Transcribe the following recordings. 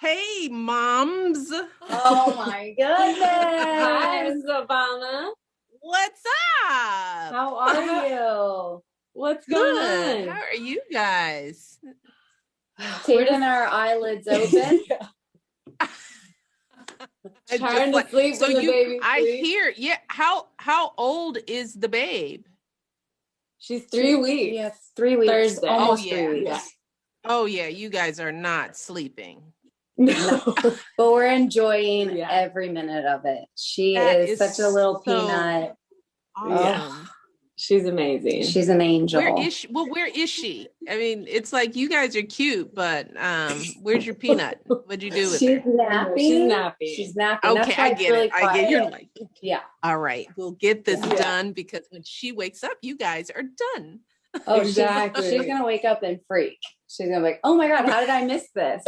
Hey, moms. Oh my goodness. Hi, Mrs. Obama. What's up? How are you? What's going Good. on? How are you guys? Keeping our eyelids open. Trying to sleep so when the baby I sleeps. hear, yeah. How old is the babe? She's 3 weeks. Yeah, 3 weeks. Thursday. Almost Oh, 3 weeks. Yeah. Oh yeah, you guys are not sleeping. No. But we're enjoying Yeah. every minute of it. She That is such a little peanut. Awesome. She's amazing. She's an angel. Where is she? Well, where is she? I mean, it's like you guys are cute, but where's your peanut? What'd you do with She's her? napping. She's napping. She's napping. Okay, That's why I it's get really it. I get you're like, yeah. all right, we'll get this Yeah. done because when she wakes up, you guys are done. Oh, Exactly. She's gonna wake up and freak. She's gonna be like, "Oh my god, how did I miss this?"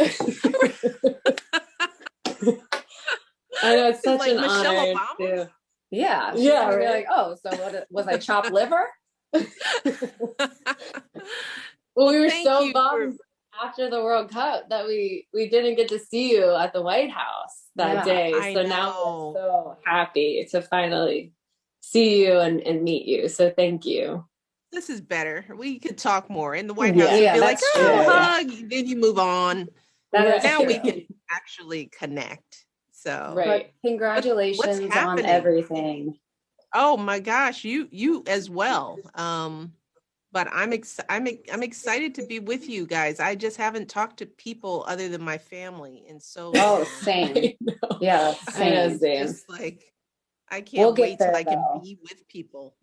I know, it's such Like an Michelle honor. Obama? To... Yeah. She's Yeah, gonna be right. like, "Oh, so what? Was I chopped liver?" Well, we were Thank so you bummed after the World Cup that we didn't get to see you at the White House that Yeah, day. I So now know. we're so happy to finally see you and meet you. So thank you. This is better. We could talk more. In the White House, Yeah. you'd Yeah, be like, that's oh, true. hug. Then you move on. That is Now we true. can actually connect. So, Right. But congratulations on happening? everything. oh my gosh, you as well. But I'm excited to be with you guys. I just haven't talked to people other than my family in so long. Oh, same. I know. Yeah, I know, same. Zan. Just like I can't We'll get wait till there, I can though. be with people.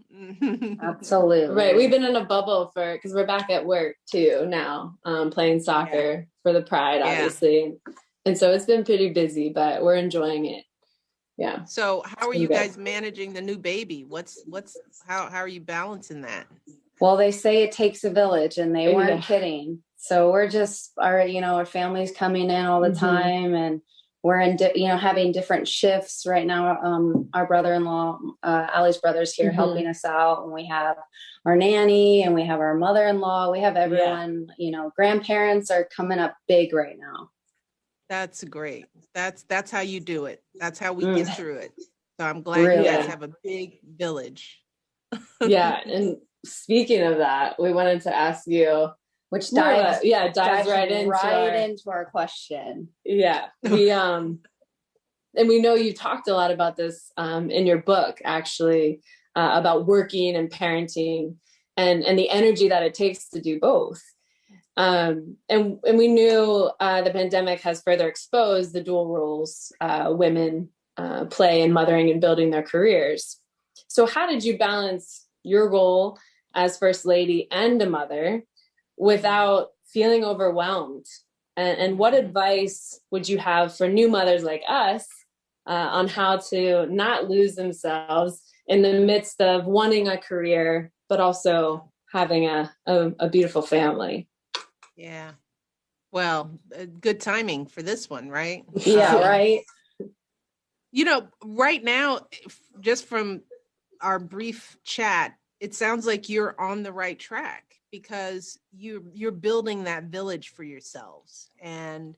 Absolutely. Right. We've been in a bubble because we're back at work too now, playing soccer for the Pride, Yeah. obviously. And so it's been pretty busy, but we're enjoying it. Yeah. So how are been you good. guys managing the new baby? How are you balancing that? Well, they say it takes a village, and they weren't Yeah. kidding. So we're just our family's coming in all the Mhm. time, and we're in having different shifts right now. Our brother-in-law, Allie's brother's here Mhm. helping us out, and we have our nanny, and we have our mother-in-law. We have everyone. Grandparents are coming up big right now. That's great. That's how you do it. That's how we get through it. So I'm glad Really? you guys have a big village. Yeah. And speaking of that, we wanted to ask you, Which dives dives right into our question. Yeah. We and we know you talked a lot about this in your book, actually, about working and parenting and the energy that it takes to do both. And we knew the pandemic has further exposed the dual roles women play in mothering and building their careers. So how did you balance your role as First Lady and a mother without feeling overwhelmed? And what advice would you have for new mothers like us on how to not lose themselves in the midst of wanting a career, but also having a beautiful family? Yeah. Well, good timing for this one, right? Yeah, right. Right now, just from our brief chat, it sounds like you're on the right track because you're building that village for yourselves. And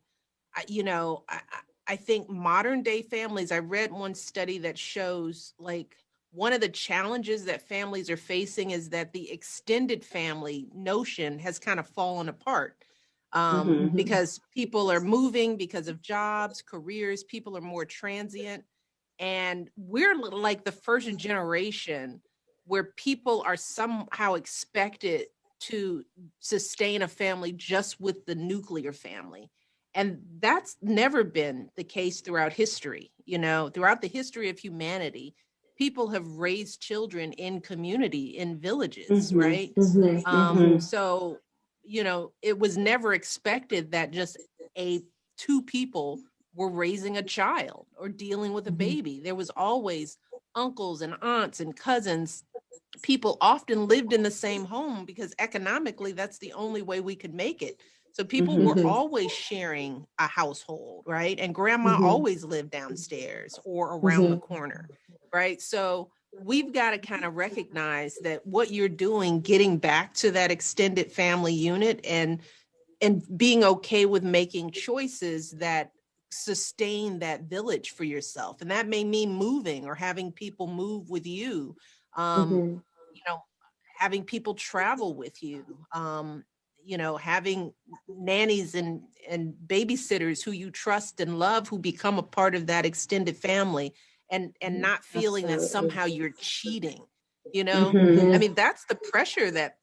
I think modern day families, I read one study that shows like one of the challenges that families are facing is that the extended family notion has kind of fallen apart because people are moving because of jobs, careers, people are more transient. And we're like the first generation where people are somehow expected to sustain a family just with the nuclear family. And that's never been the case throughout history. Throughout the history of humanity, people have raised children in community, in villages, right? So, it was never expected that just two people were raising a child or dealing with a baby. There was always uncles and aunts and cousins. People often lived in the same home because economically, that's the only way we could make it. So people were always sharing a household, right? And grandma always lived downstairs or around the corner, right? So we've got to kind of recognize that what you're doing, getting back to that extended family unit and being okay with making choices that sustain that village for yourself. And that may mean moving or having people move with you, you know, having people travel with you, you know, having nannies and babysitters who you trust and love, who become a part of that extended family, and not feeling that somehow you're cheating, you know. I mean, that's the pressure that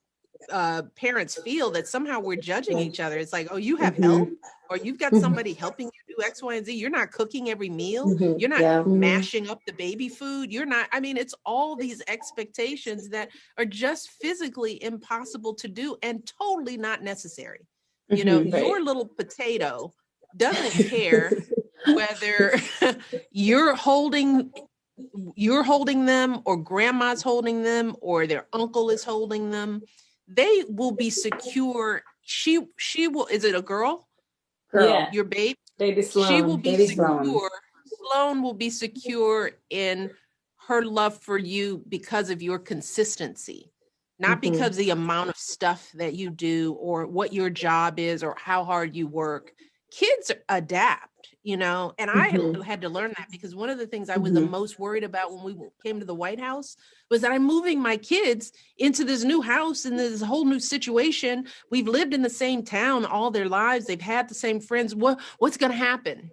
parents feel, that somehow we're judging each other. It's like, oh, you have help, or you've got somebody helping you do X, Y, and Z. You're not cooking every meal. You're not mashing up the baby food. You're not, I mean, it's all these expectations that are just physically impossible to do and totally not necessary. You know, your little potato doesn't care whether you're holding them, or grandma's holding them, or their uncle is holding them. They will be secure. She will, is it a girl? Yeah. Your babe? Baby Sloan. She will be Baby secure. Sloan will be secure in her love for you because of your consistency, not because of the amount of stuff that you do or what your job is or how hard you work. Kids adapt, you know, and I had to learn that, because one of the things I was the most worried about when we came to the White House was that I'm moving my kids into this new house and this whole new situation. We've lived in the same town all their lives. They've had the same friends. What's going to happen?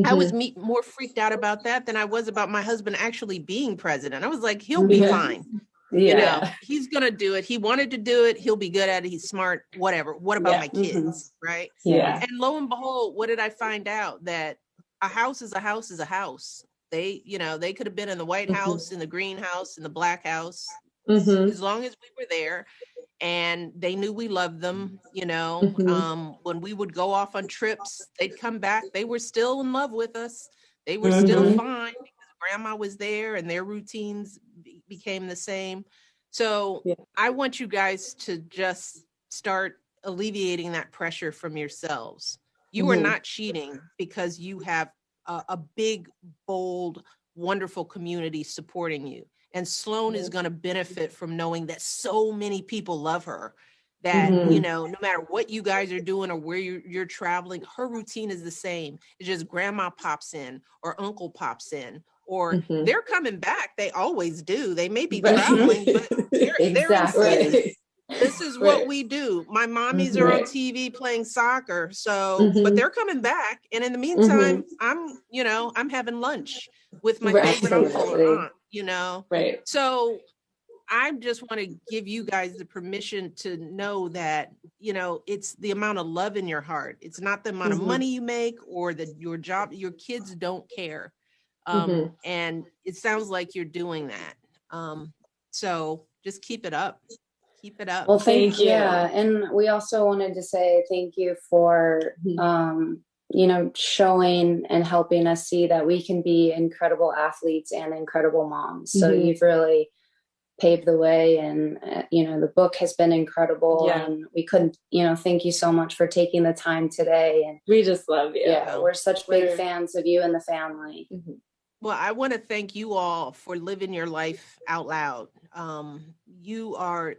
I was more freaked out about that than I was about my husband actually being president. I was like, he'll be fine. You know, he's going to do it. He wanted to do it. He'll be good at it. He's smart, whatever. What about my kids? Right. Yeah. And lo and behold, what did I find out? That a house is a house is a house. They, you know, they could have been in the White House, in the green house, in the black house, as long as we were there. And they knew we loved them, you know. When we would go off on trips, they'd come back. They were still in love with us. They were still fine because grandma was there, and their routines became the same. So I want you guys to just start alleviating that pressure from yourselves. You are not cheating because you have a big, bold, wonderful community supporting you. And Sloan is going to benefit from knowing that so many people love her, that, you know, no matter what you guys are doing or where you're traveling, her routine is the same. It's just grandma pops in or uncle pops in, or they're coming back. They always do. They may be traveling, but they're this is what we do. My mommies are on TV playing soccer. So, but they're coming back. And in the meantime, I'm having lunch with my favorite uncle or aunt, you know? So I just want to give you guys the permission to know that, you know, it's the amount of love in your heart. It's not the amount of money you make or your job. Your kids don't care. And it sounds like you're doing that. So just keep it up. Keep it up. Well, thank you. Yeah. And we also wanted to say thank you for, you know, showing and helping us see that we can be incredible athletes and incredible moms. So you've really paved the way, and, you know, the book has been incredible, and we couldn't, you know, thank you so much for taking the time today. And we just love you. Yeah. We're such big fans of you and the family. Well, I want to thank you all for living your life out loud. You are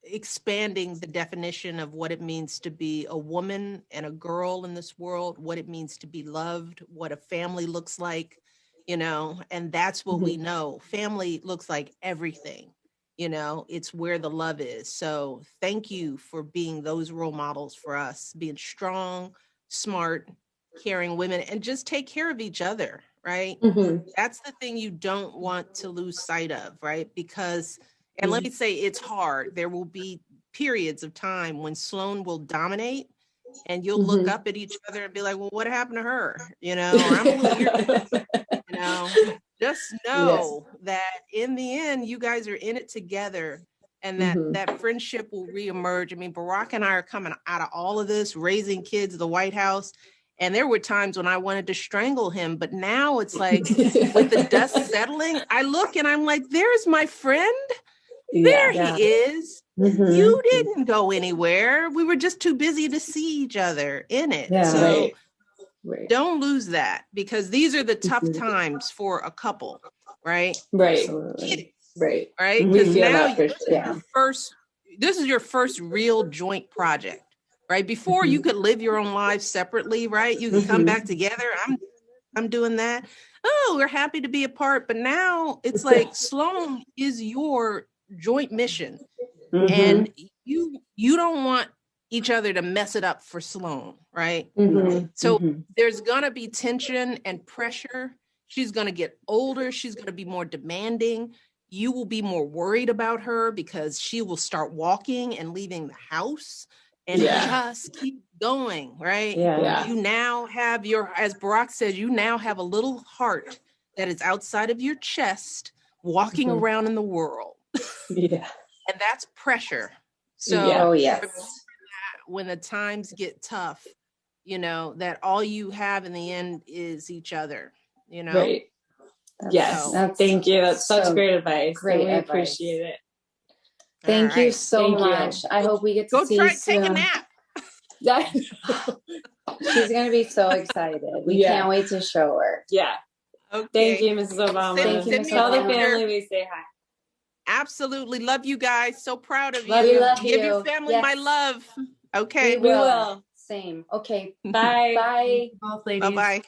expanding the definition of what it means to be a woman and a girl in this world, what it means to be loved, what a family looks like, you know, and that's what we know. Family looks like everything, you know, it's where the love is. So thank you for being those role models for us, being strong, smart, caring women, and just take care of each other, right? That's the thing you don't want to lose sight of, right? Because, and let me say, it's hard. There will be periods of time when Sloan will dominate, and you'll look up at each other and be like, well, what happened to her? You know, or I'm a little weird. You know, just know that in the end, you guys are in it together, and that friendship will reemerge. I mean, Barack and I are coming out of all of this, raising kids, the White House. And there were times when I wanted to strangle him, but now it's like, with the dust settling, I look and I'm like, there's my friend. There he is. You didn't go anywhere. We were just too busy to see each other in it. So don't lose that, because these are the tough times for a couple, right? Absolutely. Right? Because now this is your first real joint project, right? Before you could live your own lives separately, right? You can come back together. I'm doing that. Oh, we're happy to be apart. But now it's like Sloan is your joint mission. And you don't want each other to mess it up for Sloan, right? So there's gonna be tension and pressure. She's gonna get older. She's gonna be more demanding. You will be more worried about her because she will start walking and leaving the house and just keep going, right? You now have as Barack says, you now have a little heart that is outside of your chest walking around in the world. And that's pressure. So when the times get tough, you know, that all you have in the end is each other, you know? Right. Yes. Thank you. That's such great advice. Great We advice. appreciate it. Thank you so much. I hope we get to see you soon. Take a nap. She's going to be so excited. We can't wait to show her. Yeah. Okay. Thank you, Mrs. Obama. Thank you, Mrs. Tell the Obama. family we say hi. Absolutely. Love you guys. So proud of Love you. you. Love Give you. your family my love. Okay. We will. Same. Okay. Bye. Bye. Both ladies. Bye-bye.